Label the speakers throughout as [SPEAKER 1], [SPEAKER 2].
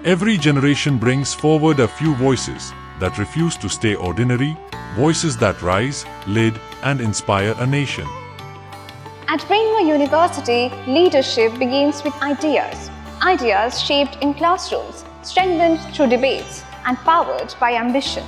[SPEAKER 1] Every generation brings forward a few voices that refuse to stay ordinary, voices that rise, lead, and inspire a nation.
[SPEAKER 2] At Brainware University, leadership begins with ideas. Ideas shaped in classrooms, strengthened through debates, and powered by ambition.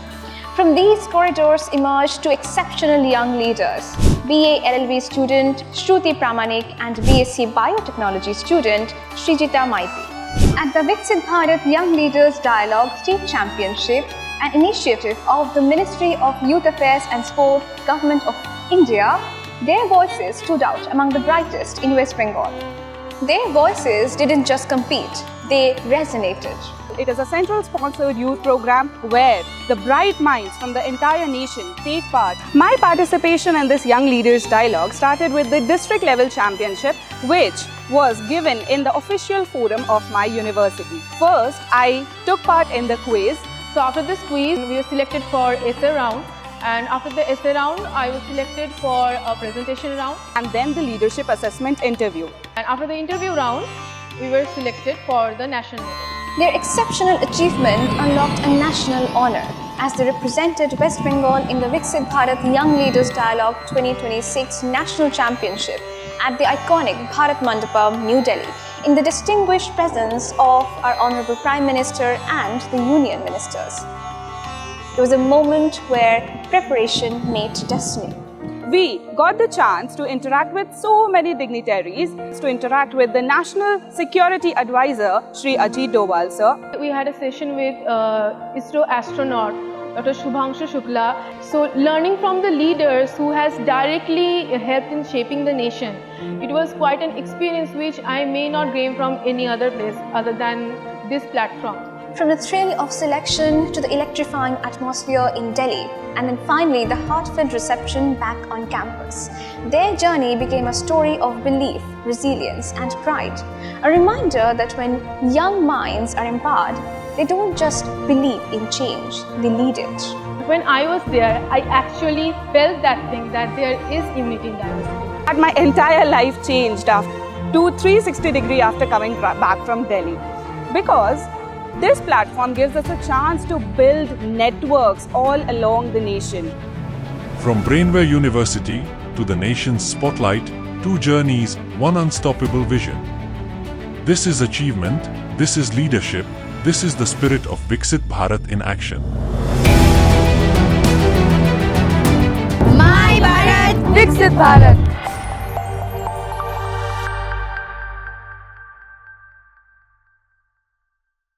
[SPEAKER 2] From these corridors emerged two exceptional young leaders, BA LLB student Shruti Pramanik and BSc Biotechnology student Srijita Maiti. At the Viksit Bharat Young Leaders Dialogue State Championship, an initiative of the Ministry of Youth Affairs and Sport, Government of India, their voices stood out among the brightest in West Bengal. Their voices didn't just compete, they resonated.
[SPEAKER 3] It is a central sponsored youth program where the bright minds from the entire nation take part. My participation in this Young Leaders Dialogue started with the district level championship, which was given in the official forum of my university. First, I took part in the quiz.
[SPEAKER 4] So after this quiz, we were selected for essay round, and after the essay round, I was selected for a presentation round,
[SPEAKER 3] And then the leadership assessment interview.
[SPEAKER 4] and after the interview round, we were selected for the national level.
[SPEAKER 2] Their exceptional achievement unlocked a national honor as they represented West Bengal in the Viksit Bharat Young Leaders Dialogue 2026 National Championship at the iconic Bharat Mandapam, New Delhi, in the distinguished presence of our Honorable Prime Minister and the Union Ministers. It was a moment where preparation met destiny.
[SPEAKER 3] We got the chance to interact with so many dignitaries, to interact with the National Security Advisor, Shri Ajit Doval sir.
[SPEAKER 4] We had a session with ISRO astronaut, Dr. Shubhangshu Shukla. So learning from the leaders who has directly helped in shaping the nation, it was quite an experience which I may not gain from any other place other than this platform.
[SPEAKER 2] From the thrill of selection to the electrifying atmosphere in Delhi, and then finally the heartfelt reception back on campus, their journey became a story of belief, resilience, and pride. A reminder that when young minds are empowered, they don't just believe in change, they lead it.
[SPEAKER 4] When I was there, I actually felt that thing, that there is unity in diversity.
[SPEAKER 3] And my entire life changed after 360 after coming back from Delhi, because this platform gives us a chance to build networks all along the nation.
[SPEAKER 1] From Brainware University to the nation's spotlight, two journeys, one unstoppable vision. This is achievement, this is leadership, this is the spirit of Viksit Bharat in action.
[SPEAKER 3] My Bharat, Viksit Bharat.